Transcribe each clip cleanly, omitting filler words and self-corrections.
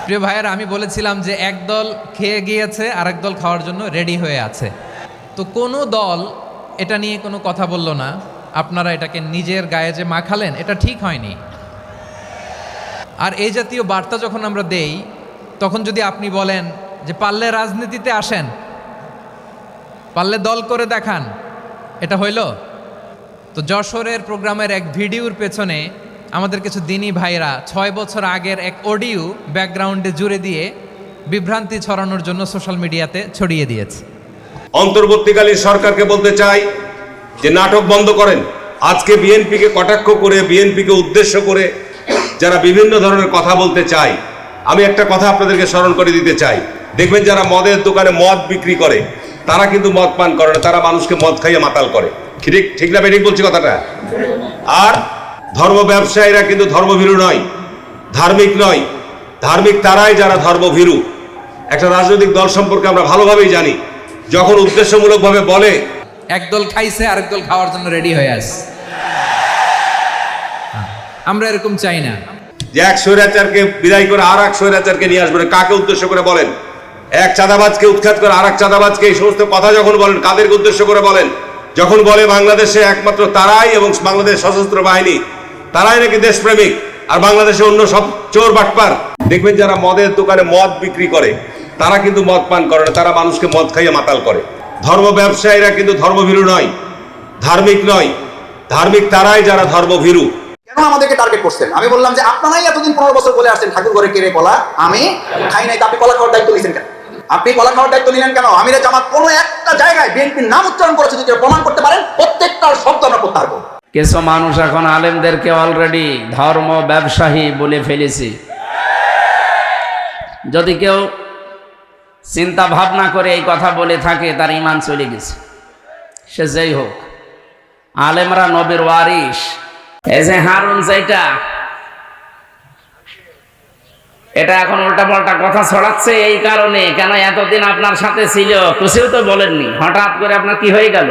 প্রিয় ভাইয়েরা, আমি বলেছিলাম যে এক দল খেয়ে গিয়েছে আর এক দল খাওয়ার জন্য রেডি হয়ে আছে। তো কোনো দল এটা নিয়ে কোনো কথা বলল না। আপনারা এটাকে নিজের গায়ে যে মাখালেন, এটা ঠিক হয়নি। আর এই জাতীয় বার্তা যখন আমরা দেই, তখন যদি আপনি বলেন যে পারলে রাজনীতিতে আসেন, পারলে দল করে দেখান, এটা হইল? তো যশোরের প্রোগ্রামের এক ভিডিওর পেছনে আমাদের কিছু দিনী ভাইরা 6 বছর আগের এক অডিও ব্যাকগ্রাউন্ডে জুড়ে দিয়ে বিভ্রান্তি ছড়ানোর জন্য সোশ্যাল মিডিয়াতে ছড়িয়ে দিয়েছে। অন্তর্বর্তীকালীন সরকারকে বলতে চাই যে নাটক বন্ধ করেন। আজকে বিএনপিকে কটাক্ষ করে, বিএনপিকে উদ্দেশ্য করে যারা বিভিন্ন ধরনের কথা বলতে চায়, আমি একটা কথা আপনাদেরকে স্মরণ করে দিতে চাই। দেখবেন যারা মদের দোকানে মদ বিক্রি করে, তারা কিন্তু মদ পান করে না, তারা মানুষকে মদ খাইয়ে মাতাল করে। ঠিক ঠিক না বেঠিক বলছি কথাটা? আর ধর্ম ব্যবসায়ীরা কিন্তু ধর্মভীরু নয়, ধার্মিক নয়। ধার্মিক তারাই যারা ধর্মভীরু। একটা রাজনৈতিক দল সম্পর্কে আমরা ভালোভাবেই জানি, যখন উদ্দেশ্যমূলকভাবে বলে একদল খাইছে আরেক দল খাওয়ার জন্য রেডি হয়ে আসে। আমরা এরকম চাই না যে এক স্বৈরাচারকে বিদায় করে আর এক স্বৈরাচারকে নিয়ে আসবেন। কাকে উদ্দেশ্য করে বলেন? এক চাঁদাবাজকে উৎখাত করে আর এক চাঁদাবাজকে, এই সমস্ত কথা যখন বলেন, কাদেরকে উদ্দেশ্য করে বলেন? যখন বলে বাংলাদেশে একমাত্র তারাই এবং বাংলাদেশ সশস্ত্র বাহিনী তারাই নাকি দেশপ্রেমিক, আর বাংলাদেশে অন্য সব চোর বাটপার। দেখবেন যারা মদের দোকানে মদ বিক্রি করে, তারা কিন্তু মদ পান করে না, তারা মানুষকে মদ খাইয়ে মাতাল করে। ধর্ম ব্যবসায়ীরা কিন্তু ধর্মভীরু নয়, ধার্মিক নয়। ধার্মিক তারাই যারা ধর্মভীরু। কেন আমাদেরকে টার্গেট করছেন? আমি বললাম যে আপনারাই এতদিন 15 বছর বলে আসছেন ঠাকুর ঘরে কেড়ে কলা আমি খাই নাই, আপনি কলা খাওয়ার দায়িত্ব নিয়েছেন কেন? আপনি কলা খাওয়ার দায়িত্ব নিলেন কেন? আমিরে জামাত কোনো একটা জায়গায় বিএনপির নাম উচ্চারণ করেছে, যদি প্রমাণ করতে পারেন প্রত্যেকটার শব্দ আমরা প্রত্যাহার করব। কিছু মানুষ এখন আলেমদেরকে অলরেডি ধর্ম ব্যবসায়ী বলে ফেলেছে। যদি কেউ চিন্তা ভাবনা করে এই কথা বলে থাকে, তার ঈমান চলে গেছে। সে যেই হোক, আলেমরা নবীর ওয়ারিস। এই যে হারুন, এটা এখন উল্টা পাল্টা কথা ছড়াচ্ছে এই কারণে। কেন এতদিন আপনার সাথে ছিল, কিছুও তো বলেননি, হঠাৎ করে আপনার কি হয়ে গেল?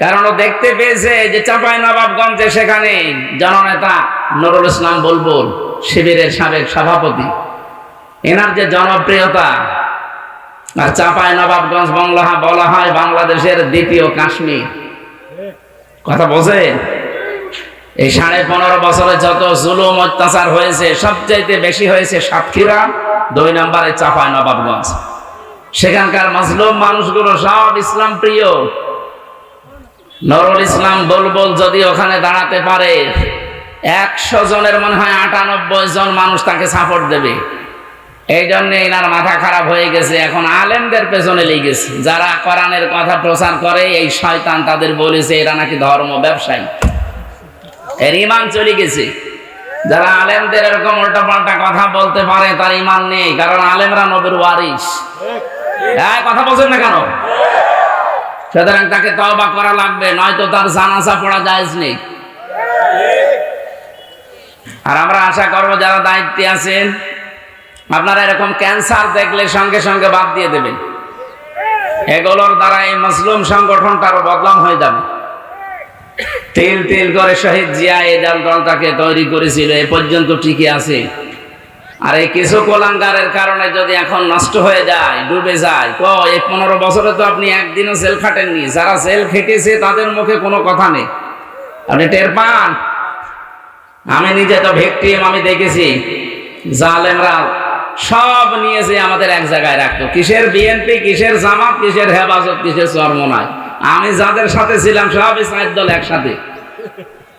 কারণ ও দেখতে পেয়েছে যে চাঁপাইনবাবগঞ্জে সেখানে জননেতা নুরুল ইসলাম বুলবুল, শিবিরের সাবেক সভাপতি, এনার যে জনপ্রিয়তা, আর চাঁপাইনবাবগঞ্জ বলা হয় বাংলাদেশের দ্বিতীয় কাশ্মীর। কথা বোঝেন? এই 15.5 বছরে যত জুলুম অত্যাচার হয়েছে, সবচাইতে বেশি হয়েছে সাতক্ষীরা, 2 নম্বরে চাঁপাইনবাবগঞ্জ। সেখানকার মাজলুম মানুষগুলো সব ইসলাম প্রিয়। নুরুল ইসলাম বুলবুল যদি ওখানে দাঁড়াতে পারে, 100 জনের মনে হয় 98 জন মানুষ তাকে সাপোর্ট দেবে। এই জন্য এনার মাথা খারাপ হয়ে গেছে, এখন আলেমদের পেছনে লেগেছে। যারা কোরআনের কথা প্রচার করে, এই শয়তান তাদের বলেছে এরা নাকি ধর্ম ব্যবসায়ী। এর ঈমান চলে গেছে। যারা আলেমদের এরকম উল্টা পাল্টা কথা বলতে পারে, তার ঈমান নেই, কারণ আলেমরা নবীর ওয়ারিস। কথা বলছেন না কেন? সুতরাং তাকে তওবা করা লাগবে, নয়তো তার জানাজা পড়া জায়েজ নেই। আর আমরা আশা করব যারা দায়িত্বে আছেন, আপনারা এরকম ক্যান্সার দেখলে সঙ্গে সঙ্গে বাদ দিয়ে দেবেন। এগুলোর দ্বারা এই মুসলিম সংগঠনটারও বদনাম হয়ে যাবে। তিল তিল করে শহীদ জিয়া এই দলটাকে তৈরি করেছিল, এ পর্যন্ত ঠিকই আছে। আর এই কিছু কোলাঙ্গারের কারণে যদি এখন নষ্ট হয়ে যায়, ডুবে যায়, তো এই 15 বছরে তো আপনি একদিনও জেল খাটেননি। যারা জেল খেটেছে তাদের মুখে কোনো কথা নেই, আপনি টের পান। আমি নিজে তো ভিকটিম, আমি দেখেছি। জালেমরা সব নিয়েছে আমাদের এক জায়গায় রাখতো। কিসের বিএনপি, কিসের জামাত, কিসের হেফাজত, কিসের চরমনায়। আমি যাদের সাথে ছিলাম সবই 4 দল একসাথে।